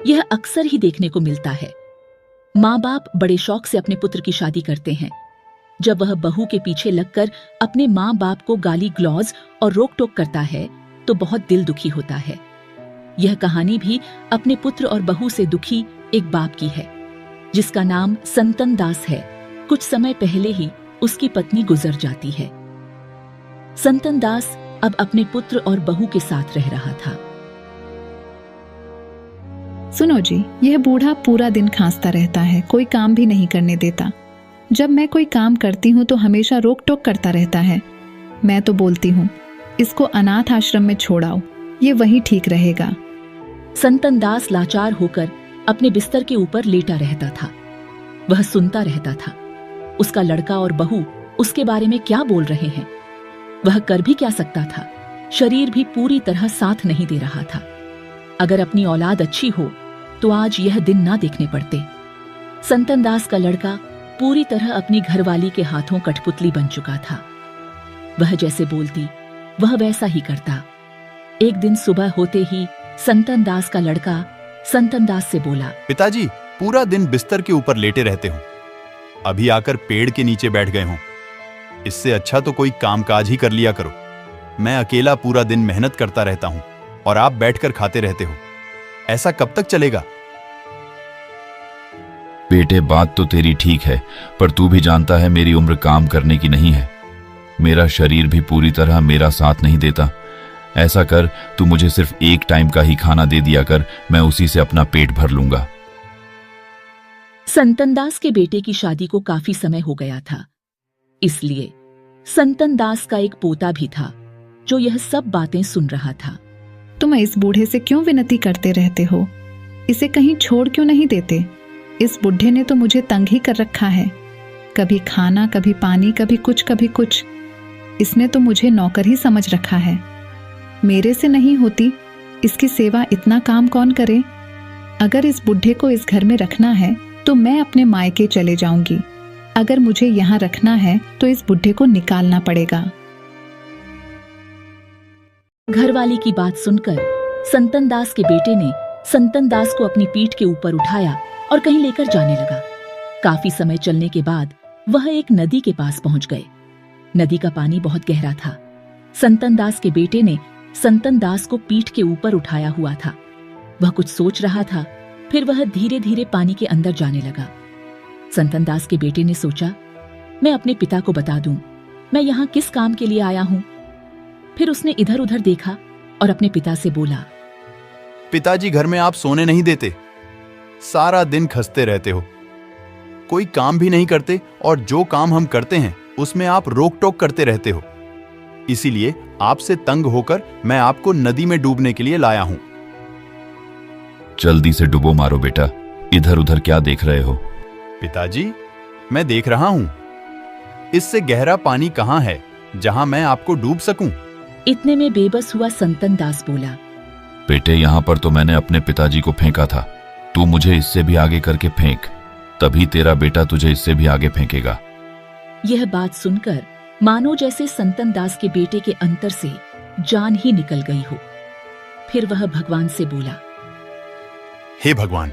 यह अक्सर ही देखने को मिलता है। माँ बाप बड़े शौक से अपने पुत्र की शादी करते हैं। जब वह बहू के पीछे लगकर अपने माँ बाप को गाली ग्लौज और रोक टोक करता है तो बहुत दिल दुखी होता है। यह कहानी भी अपने पुत्र और बहू से दुखी एक बाप की है, जिसका नाम संतन दास है। कुछ समय पहले ही उसकी पत्नी गुजर जाती है। संतन दास अब अपने पुत्र और बहू के साथ रह रहा था। सुनो जी, यह बूढ़ा पूरा दिन खांसता रहता है, कोई काम भी नहीं करने देता। जब मैं कोई काम करती हूँ तो हमेशा रोक टोक करता रहता है। मैं तो बोलती हूँ, इसको अनाथ आश्रम में छोड़ाओ, ये वही ठीक रहेगा। संतन दास लाचार होकर अपने बिस्तर के ऊपर लेटा रहता था। वह सुनता रहता था। उसका लड़का और बहू उसके बारे में क्या बोल रहे हैं। वह कर भी क्या सकता था। शरीर भी पूरी तरह साथ नहीं दे रहा था। अगर अपनी औलाद अच्छी हो तो आज यह दिन ना देखने पड़ते। संतन दास का लड़का पूरी तरह अपनी घरवाली के हाथों कठपुतली बन चुका था। वह जैसे बोलती वह वैसा ही करता। एक दिन सुबह होते ही संतन दास का लड़का संतन दास से बोला, पिताजी, पूरा दिन बिस्तर के ऊपर लेटे रहते हो, अभी आकर पेड़ के नीचे बैठ गए हो। इससे अच्छा तो कोई कामकाज ही कर लिया करो। मैं अकेला पूरा दिन मेहनत करता रहता हूं और आप बैठकर खाते रहते हो। ऐसा कब तक चलेगा? बेटे, बात तो तेरी ठीक है, पर तू भी जानता है मेरी उम्र काम करने की नहीं है। मेरा शरीर भी पूरी तरह मेरा साथ नहीं देता। ऐसा कर, तू मुझे सिर्फ एक टाइम का ही खाना दे दिया कर, मैं उसी से अपना पेट भर लूंगा। संतन दास के बेटे की शादी को काफी समय हो गया था, इसलिए संतन दास का एक पोता भी था जो यह सब बातें सुन रहा था। तुम इस बूढ़े से क्यों विनती करते रहते हो? इसे कहीं छोड़ क्यों नहीं देते? इस बुढ़े ने तो मुझे तंग ही कर रखा है। कभी खाना, कभी पानी, कभी कुछ। इसने तो मुझे नौकर ही समझ रखा है। मेरे से नहीं होती, इसकी सेवा इतना काम कौन करे? अगर इस बुढ़े को इस घर में रखना है तो मैं अपने मायके चले जाऊंगी। अगर मुझे यहाँ रखना है तो इस बुढ़े को निकालना पड़ेगा। घरवाली की बात सुनकर संतन दास के बेटे ने संतन दास को अपनी पीठ के ऊपर उठाया और कहीं लेकर जाने लगा। काफी समय चलने के बाद वह एक नदी के पास पहुंच गए। नदी का पानी बहुत गहरा था। संतन दास के बेटे ने संतन दास को पीठ के ऊपर उठाया हुआ था। वह कुछ सोच रहा था, फिर वह धीरे धीरे पानी के अंदर जाने लगा। संतन दास के बेटे ने सोचा, मैं अपने पिता को बता दूं मैं यहाँ किस काम के लिए आया हूँ। फिर उसने इधर उधर देखा और अपने पिता से बोला, पिताजी, घर में आप सोने नहीं देते, सारा दिन खसते रहते हो, कोई काम भी नहीं करते और जो काम हम करते हैं उसमें आप रोक टोक करते रहते हो। इसीलिए आपसे तंग होकर मैं आपको नदी में डूबने के लिए लाया हूं। जल्दी से डुबो मारो बेटा, इधर उधर क्या देख रहे हो? पिताजी, मैं देख रहा हूं, इससे गहरा पानी कहां है जहां मैं आपको डूब सकूं। इतने में बेबस हुआ संतन दास बोला, बेटे, यहाँ पर तो मैंने अपने पिताजी को फेंका था, तू मुझे इससे भी आगे करके फेंक, तभी तेरा बेटा तुझे इससे भी आगे फेंकेगा। यह बात सुनकर मानो जैसे संतन दास के बेटे के अंतर से जान ही निकल गई हो। फिर वह भगवान से बोला, हे भगवान,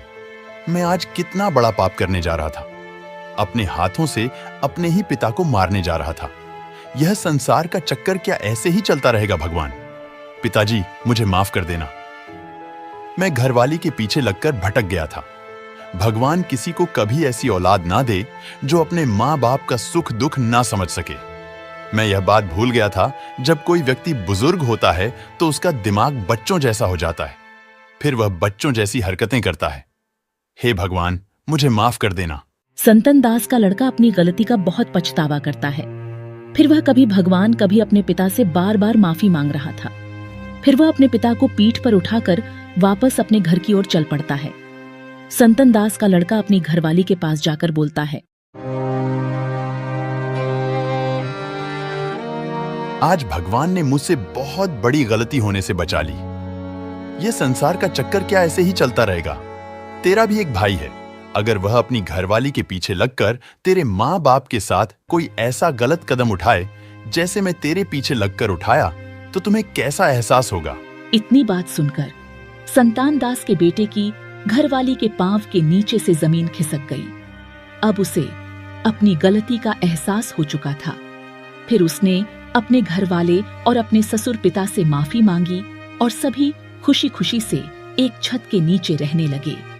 मैं आज कितना बड़ा पाप करने जा रहा था। अपने हाथों से अपने ही पिता को मारने जा रहा था। यह संसार का चक्कर क्या ऐसे ही चलता रहेगा भगवान? पिताजी, मुझे माफ कर देना। मैं घरवाली के पीछे लगकर भटक गया था। भगवान किसी को कभी ऐसी औलाद ना दे जो अपने माँ बाप का सुख दुख ना समझ सके। मैं यह बात भूल गया था, जब कोई व्यक्ति बुजुर्ग होता है तो उसका दिमाग बच्चों जैसा हो जाता है, फिर वह बच्चों जैसी हरकतें करता है। हे भगवान, मुझे माफ कर देना। संतन दास का लड़का अपनी गलती का बहुत पछतावा करता है। फिर वह कभी भगवान, कभी अपने पिता से बार बार माफी मांग रहा था। फिर वह अपने पिता को पीठ पर उठाकर वापस अपने घर की ओर चल पड़ता है। संतन दास का लड़का अपनी घरवाली के पास जाकर बोलता है, आज भगवान ने मुझसे बहुत बड़ी गलती होने से बचा ली। यह संसार का चक्कर क्या ऐसे ही चलता रहेगा? तेरा भी एक भाई है, अगर वह अपनी घरवाली के पीछे लगकर तेरे माँ बाप के साथ कोई ऐसा गलत कदम उठाए जैसे मैं तेरे पीछे लगकर उठाया, तो तुम्हें कैसा एहसास होगा? इतनी बात सुनकर संतान दास के बेटे की घरवाली के पांव के नीचे से जमीन खिसक गई। अब उसे अपनी गलती का एहसास हो चुका था। फिर उसने अपने घरवाले और अपने ससुर पिता से माफी मांगी और सभी खुशी खुशी से एक छत के नीचे रहने लगे।